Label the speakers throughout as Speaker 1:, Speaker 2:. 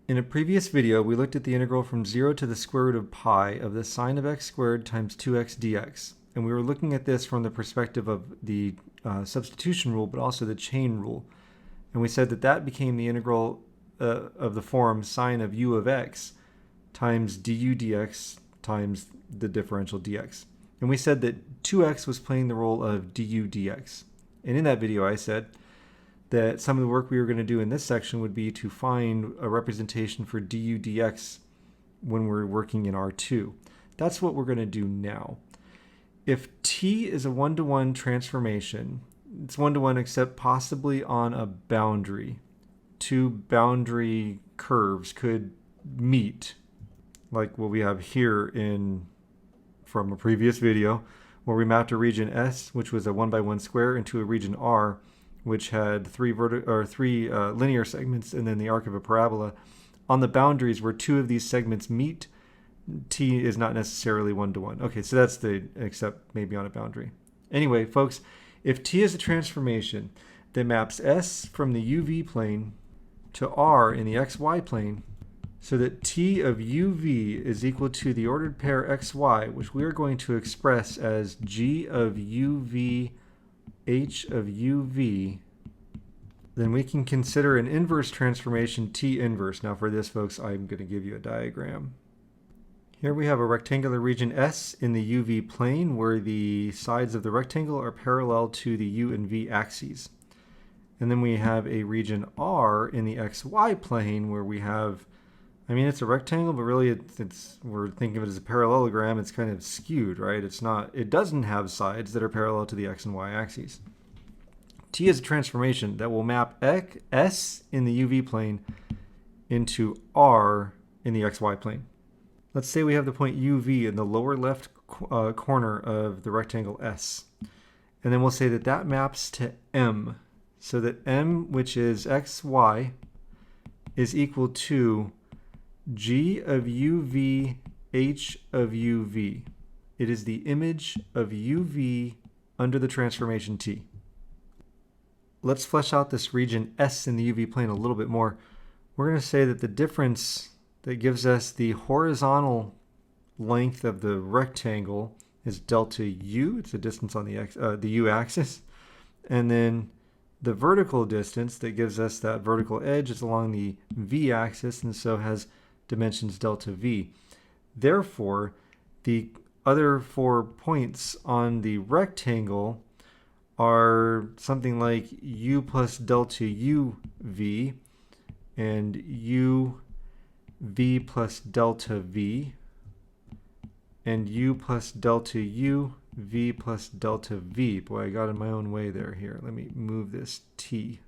Speaker 1: In a previous video, we looked at the integral from 0 to the square root of pi of the sine of x squared times 2x dx. And we were looking at this from the perspective of the substitution rule, but also the chain rule. And we said that that became the integral of the form sine of u of x times du dx times the differential dx. And we said that 2x was playing the role of du dx. And in that video, I said that some of the work we were going to do in this section would be to find a representation for du dx when we're working in R2. That's what we're going to do now. If t is a one-to-one transformation, it's one-to-one except possibly on a boundary. Two boundary curves could meet, like what we have here from a previous video, where we mapped a region S, which was a 1x1 square, into a region R, which had three linear segments and then the arc of a parabola. On the boundaries where two of these segments meet, t is not necessarily one-to-one. Okay, so that's except maybe on a boundary. Anyway, folks, if t is a transformation that maps S from the uv plane to R in the xy plane, so that t of uv is equal to the ordered pair xy, which we are going to express as g of uv h of uv, then we can consider an inverse transformation t inverse. Now for this, folks, I'm going to give you a diagram. Here we have a rectangular region S in the uv plane where the sides of the rectangle are parallel to the u and v axes. And then we have a region R in the xy plane where we have, it's a rectangle, but really we're thinking of it as a parallelogram. It's kind of skewed, right? It doesn't have sides that are parallel to the x and y axes. T is a transformation that will map S in the uv plane into R in the xy plane. Let's say we have the point uv in the lower left corner of the rectangle S. And then we'll say that that maps to M. So that M, which is xy, is equal to g of uv h of uv. It is the image of uv under the transformation t. Let's flesh out this region S in the uv plane a little bit more. We're going to say that the difference that gives us the horizontal length of the rectangle is delta u. It's the distance on the u axis. And then the vertical distance that gives us that vertical edge is along the v axis, and so has dimensions delta v. Therefore, the other 4 points on the rectangle are something like u plus delta uv and u v plus delta v and u plus delta u v plus delta v. Boy, I got in my own way there here. Let me move this t.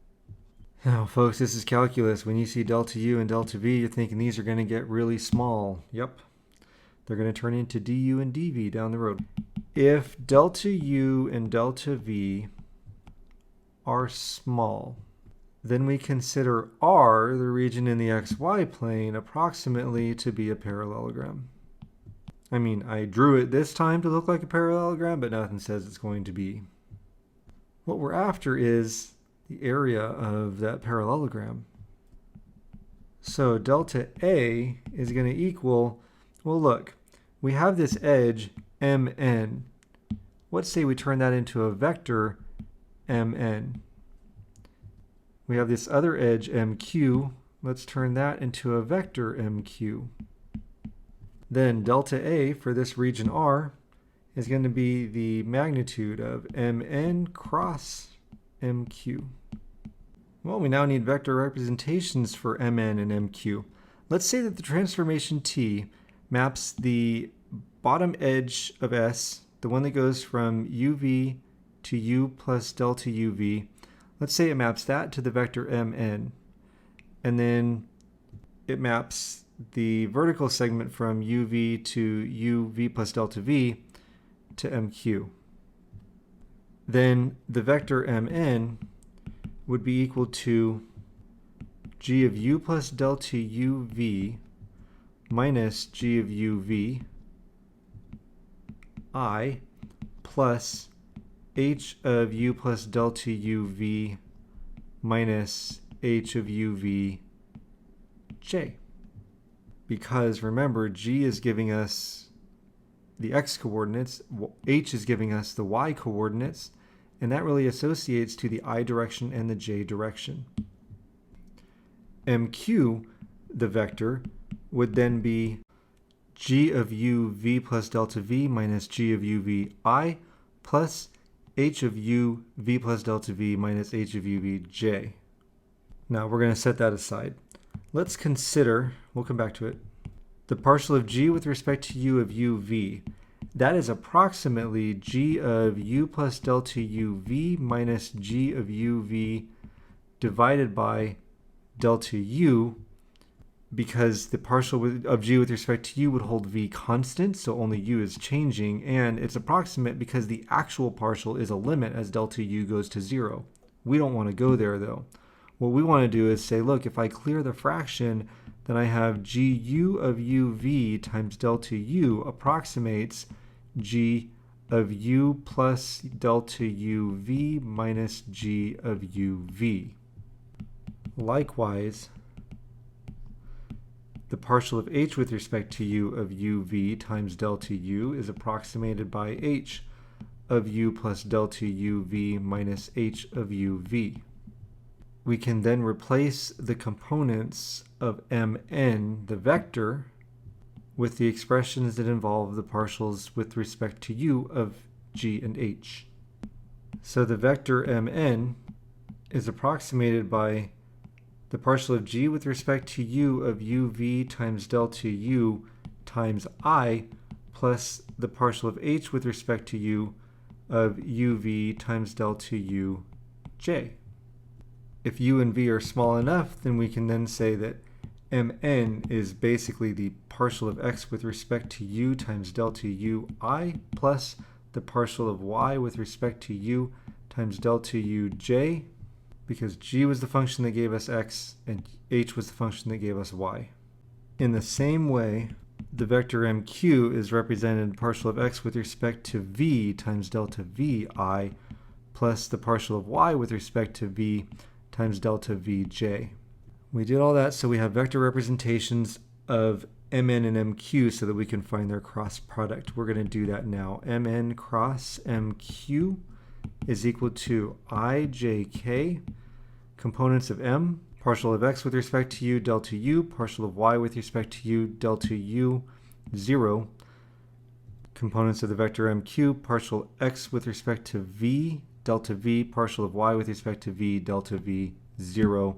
Speaker 1: Now, folks, this is calculus. When you see delta u and delta v, you're thinking these are going to get really small. Yep. They're going to turn into du and dv down the road. If delta u and delta v are small, then we consider R, the region in the xy plane, approximately to be a parallelogram. I drew it this time to look like a parallelogram, but nothing says it's going to be. What we're after is the area of that parallelogram. So delta A is going to equal, well, look, we have this edge mn. Let's say we turn that into a vector mn. We have this other edge mq. Let's turn that into a vector mq. Then delta A for this region R is going to be the magnitude of mn cross mq. Well, we now need vector representations for mn and mq. Let's say that the transformation t maps the bottom edge of S, the one that goes from uv to u plus delta uv. Let's say it maps that to the vector mn. And then it maps the vertical segment from uv to uv plus delta v to mq. Then the vector mn would be equal to g of u plus delta uv minus g of uv I plus h of u plus delta uv minus h of uv j. because remember, g is giving us the x coordinates, h is giving us the y coordinates, and that really associates to the I direction and the j direction. mq, the vector, would then be g of u v plus delta v minus g of u v I plus h of u v plus delta v minus h of u v j. Now we're going to set that aside. Let's consider, we'll come back to it, the partial of g with respect to u of u v. That is approximately g of u plus delta u v minus g of u v divided by delta u, because the partial of g with respect to u would hold v constant, so only u is changing, and it's approximate because the actual partial is a limit as delta u goes to 0. We don't want to go there though. What we want to do is say, look, if I clear the fraction, then I have gu of uv times delta u approximates g of u plus delta uv minus g of uv. Likewise, the partial of h with respect to u of uv times delta u is approximated by h of u plus delta uv minus h of uv. We can then replace the components of mn, the vector, with the expressions that involve the partials with respect to u of g and h. So the vector mn is approximated by the partial of g with respect to u of uv times delta u times I plus the partial of h with respect to u of uv times delta u j. If u and v are small enough, then we can then say that mn is basically the partial of x with respect to u times delta u I plus the partial of y with respect to u times delta u j, because g was the function that gave us x and h was the function that gave us y. In the same way, the vector mq is represented partial of x with respect to v times delta vi plus the partial of y with respect to v times delta vj. We did all that so we have vector representations of mn and mq so that we can find their cross product. We're going to do that now. mn cross mq is equal to ijk, components of m, partial of x with respect to u, delta u, partial of y with respect to u, delta u, 0, components of the vector mq, partial x with respect to v, delta v, partial of y with respect to v, delta v, 0.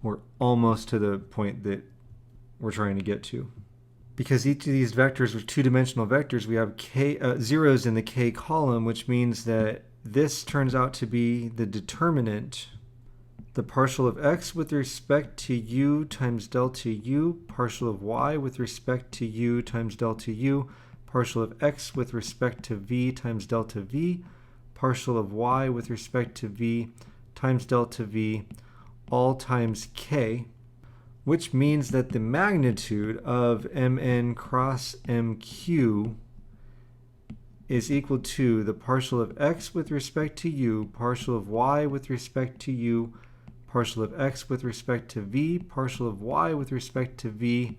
Speaker 1: We're almost to the point that we're trying to get to. Because each of these vectors are two-dimensional vectors, we have zeros in the k column, which means that this turns out to be the determinant, the partial of x with respect to u times delta u, partial of y with respect to u times delta u, partial of x with respect to v times delta v, partial of y with respect to v times delta v, all times k, which means that the magnitude of mn cross mq is equal to the partial of x with respect to u, partial of y with respect to u, partial of x with respect to v, partial of y with respect to v,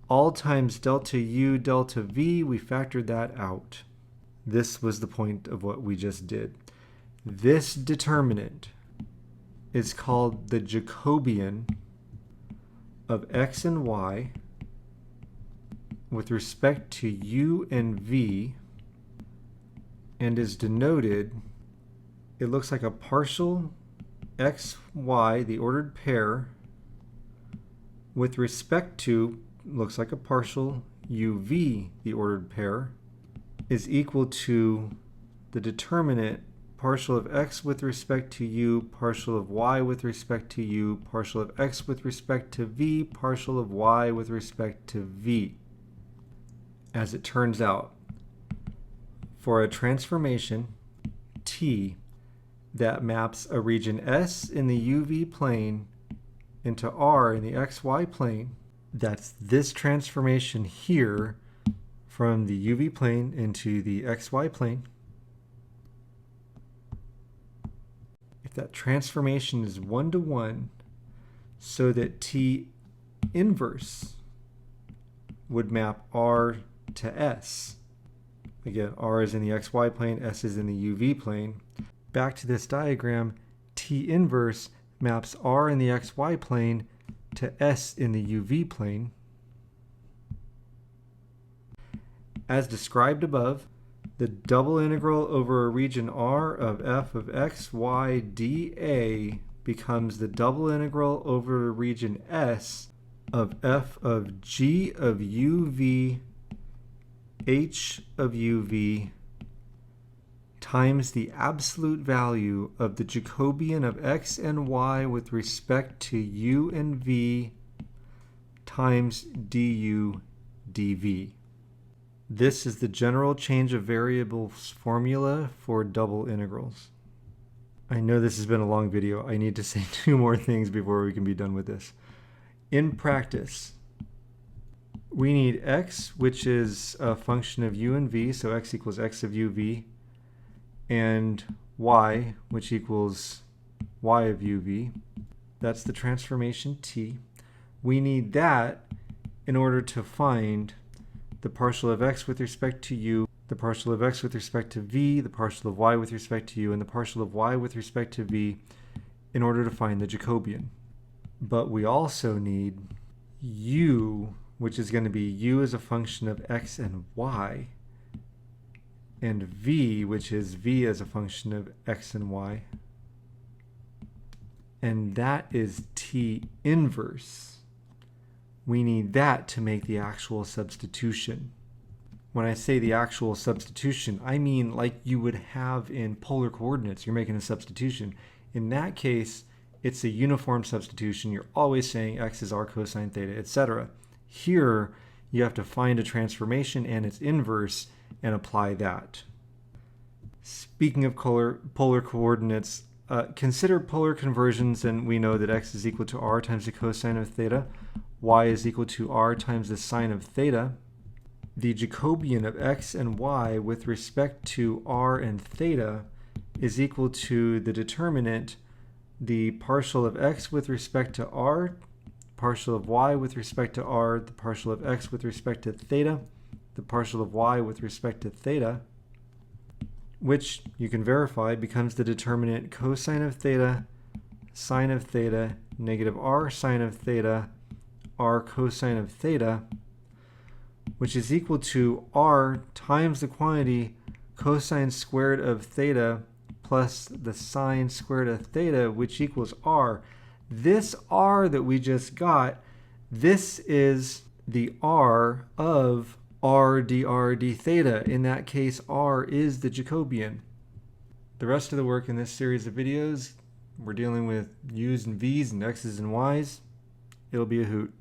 Speaker 1: all times delta u delta v. We factored that out. This was the point of what we just did. This determinant is called the Jacobian of x and y with respect to u and v, and is denoted, it looks like a partial x, y, the ordered pair, with respect to, looks like a partial u, v, the ordered pair, is equal to the determinant partial of x with respect to u, partial of y with respect to u, partial of x with respect to v, partial of y with respect to v. As it turns out, for a transformation T that maps a region S in the UV plane into R in the XY plane, that's this transformation here from the UV plane into the XY plane. If that transformation is 1-to-1, so that T inverse would map r to s. Again, r is in the xy plane, s is in the uv plane. Back to this diagram, T inverse maps r in the xy plane to s in the uv plane. As described above, the double integral over a region R of f of x, y, dA becomes the double integral over a region S of f of g of uv, h of uv, times the absolute value of the Jacobian of x and y with respect to u and v times du dv. This is the general change of variables formula for double integrals. I know this has been a long video. I need to say 2 more things before we can be done with this. In practice, we need x, which is a function of u and v, so x equals x of uv, and y, which equals y of uv. That's the transformation t. We need that in order to find the partial of x with respect to u, the partial of x with respect to v, the partial of y with respect to u, and the partial of y with respect to v in order to find the Jacobian. But we also need u, which is going to be u as a function of x and y, and v, which is v as a function of x and y. And that is T inverse. We need that to make the actual substitution. When I say the actual substitution, I mean like you would have in polar coordinates. You're making a substitution. In that case, it's a uniform substitution. You're always saying x is r cosine theta, etc. Here, you have to find a transformation and its inverse and apply that. Speaking of polar coordinates, consider polar conversions, and we know that x is equal to r times the cosine of theta, y is equal to r times the sine of theta. The Jacobian of x and y with respect to r and theta is equal to the determinant, the partial of x with respect to r, partial of y with respect to r, the partial of x with respect to theta, the partial of y with respect to theta, which you can verify becomes the determinant cosine of theta, sine of theta, negative r sine of theta, r cosine of theta, which is equal to r times the quantity cosine squared of theta plus the sine squared of theta, which equals r. This r that we just got, this is the r of r dr d theta. In that case, r is the Jacobian. The rest of the work in this series of videos, we're dealing with u's and v's and x's and y's. It'll be a hoot.